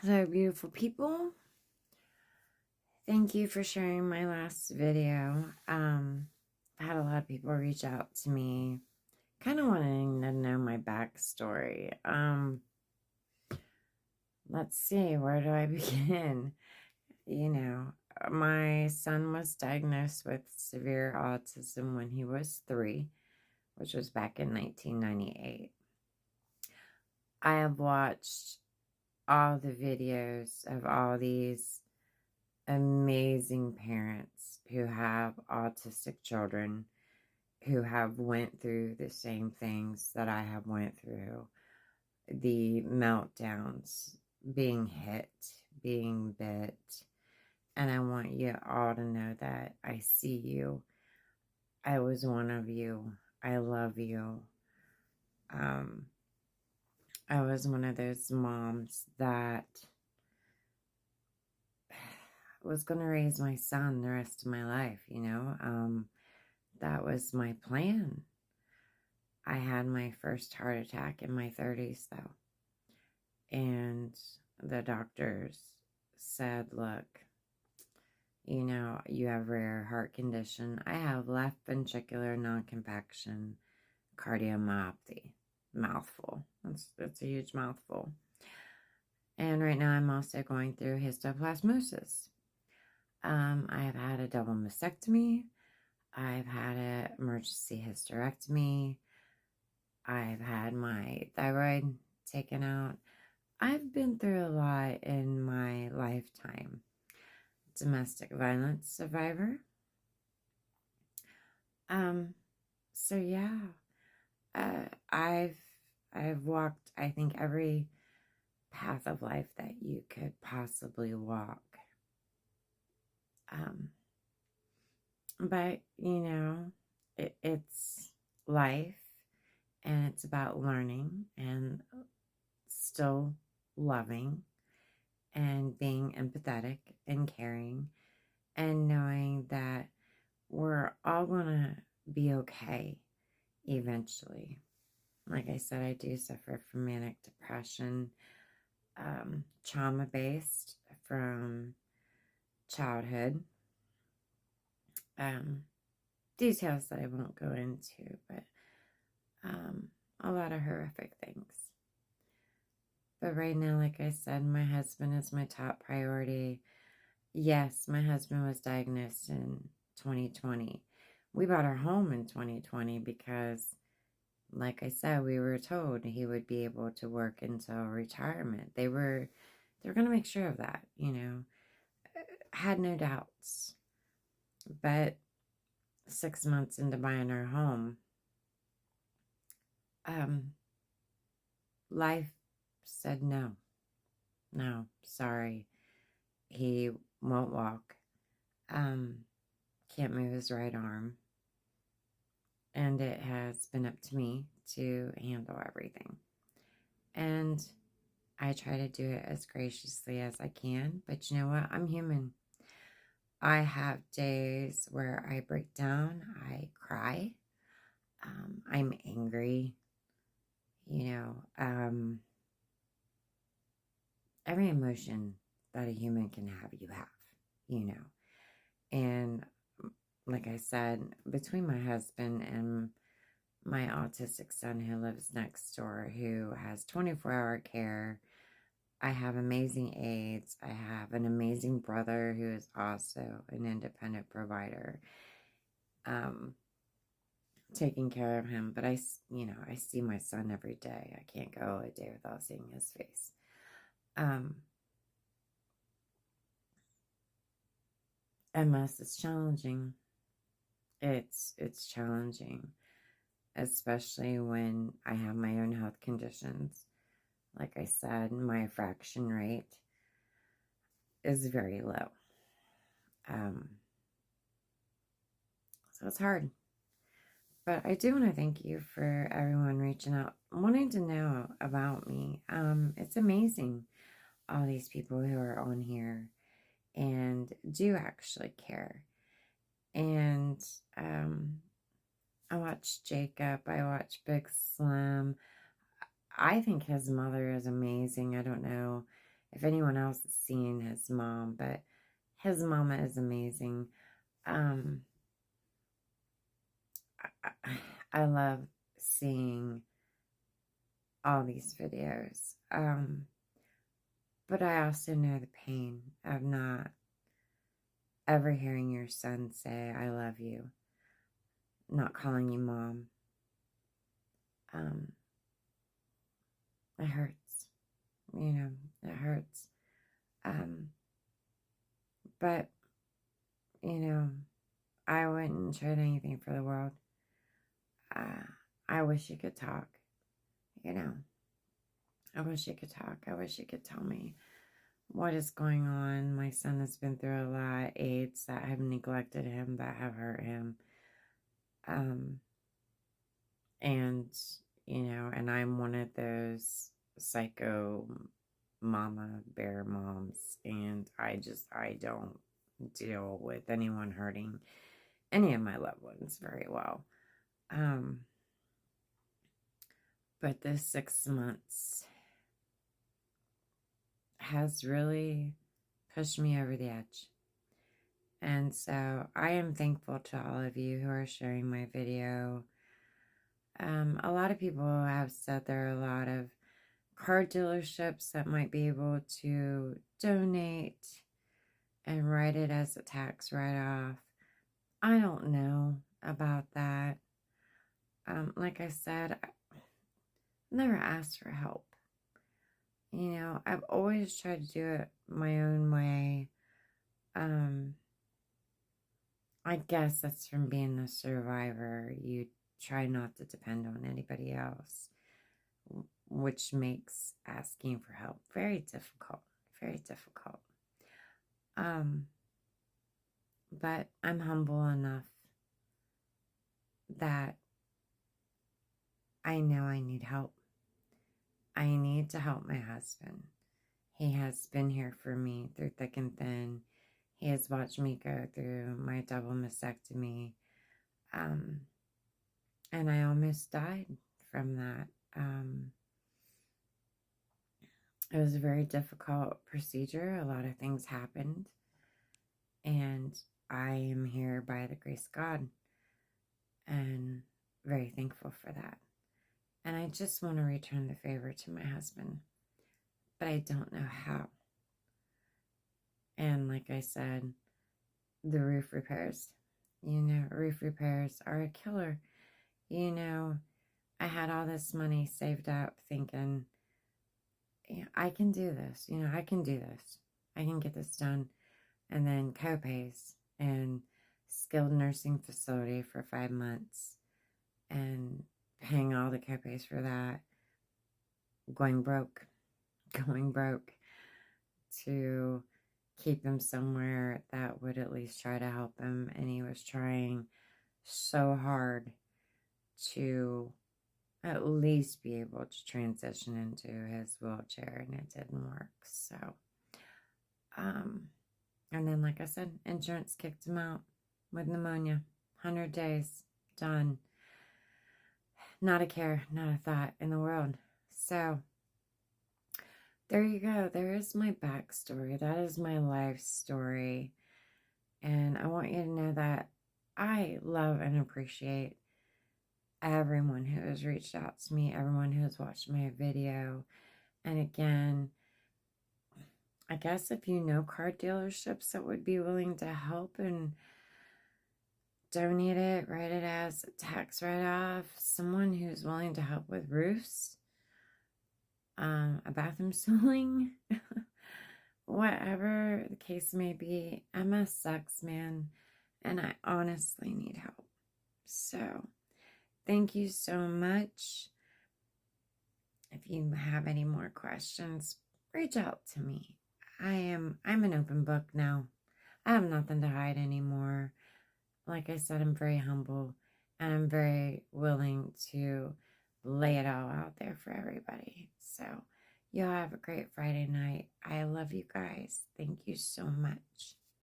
Hello, beautiful people. Thank you for sharing my last video. I had a lot of people reach out to me, kind of wanting to know my backstory. Let's see, where do I begin? My son was diagnosed with severe autism when he was 3, which was back in 1998. I have watched all the videos of all these amazing parents who have autistic children who have went through the same things that I have went through, the meltdowns, being hit, being bit. And I want you all to know that I see you. I was one of you. I love you. I was one of those moms that was going to raise my son the rest of my life. That was my plan. I had my first heart attack in my 30s, though. And the doctors said, look, you have rare heart condition. I have left ventricular non-compaction cardiomyopathy. Mouthful. That's a huge mouthful. And right now I'm also going through histoplasmosis. I have had a double mastectomy. I've had an emergency hysterectomy. I've had my thyroid taken out. I've been through a lot in my lifetime. Domestic violence survivor. So yeah, I've walked, I think, every path of life that you could possibly walk. But it's life, and it's about learning and still loving and being empathetic and caring and knowing that we're all going to be okay eventually. Like I said, I do suffer from manic depression, trauma-based from childhood. Details that I won't go into, but a lot of horrific things. But right now, like I said, my husband is my top priority. Yes, my husband was diagnosed in 2020. We bought our home in 2020 because, like I said, we were told he would be able to work until retirement. They were going to make sure of that, Had no doubts. But 6 months into buying our home, life said no. No, sorry. He won't walk. Can't move his right arm. And it has been up to me to handle everything. And I try to do it as graciously as I can. But you know what? I'm human. I have days where I break down. I cry. I'm angry. Every emotion that a human can have, you have. And like I said, between my husband and my autistic son who lives next door, who has 24-hour care, I have amazing aides. I have an amazing brother who is also an independent provider, taking care of him. But I see my son every day. I can't go a day without seeing his face. MS is challenging. It's challenging, especially when I have my own health conditions. Like I said, my fraction rate is very low. So it's hard. But I do want to thank you for everyone reaching out, wanting to know about me. It's amazing, all these people who are on here and do actually care. And I watch Jacob. I watch Big Slim. I think his mother is amazing. I don't know if anyone else has seen his mom, but his mama is amazing. Um, I love seeing all these videos. But I also know the pain of not ever hearing your son say, I love you, not calling you mom. It hurts, it hurts. But, I wouldn't trade anything for the world. I wish you could talk, I wish you could talk. I wish you could tell me what is going on. My son has been through a lot. AIDS that have neglected him, that have hurt him. And, and I'm one of those psycho mama bear moms. And I don't deal with anyone hurting any of my loved ones very well. But this 6 months has really pushed me over the edge. And so I am thankful to all of you who are sharing my video. A lot of people have said there are a lot of car dealerships that might be able to donate and write it as a tax write-off. I don't know about that. Like I said, I never asked for help. I've always tried to do it my own way. I guess that's from being a survivor. You try not to depend on anybody else, which makes asking for help very difficult, very difficult. But I'm humble enough that I know I need help. I need to help my husband. He has been here for me through thick and thin. He has watched me go through my double mastectomy. And I almost died from that. It was a very difficult procedure. A lot of things happened. And I am here by the grace of God. And very thankful for that. And I just want to return the favor to my husband. But I don't know how. And like I said, the roof repairs. Roof repairs are a killer. I had all this money saved up thinking, I can do this. I can do this. I can get this done. And then co-pays and skilled nursing facility for 5 months and paying all the co-pays for that. Going broke to keep him somewhere that would at least try to help him. And he was trying so hard to at least be able to transition into his wheelchair, and it didn't work. So, and then, like I said, insurance kicked him out with pneumonia. 100 days, done. Not a care, not a thought in the world. So, there you go. There is my backstory. That is my life story. And I want you to know that I love and appreciate everyone who has reached out to me, everyone who has watched my video. And again, I guess if you know car dealerships that would be willing to help and donate it, write it as a tax write-off, someone who's willing to help with roofs, a bathroom ceiling, whatever the case may be, MS sucks, man, and I honestly need help. So, thank you so much. If you have any more questions, reach out to me. I'm an open book now. I have nothing to hide anymore. Like I said, I'm very humble and I'm very willing to lay it all out there for everybody. So, y'all have a great Friday night. I love you guys. Thank you so much.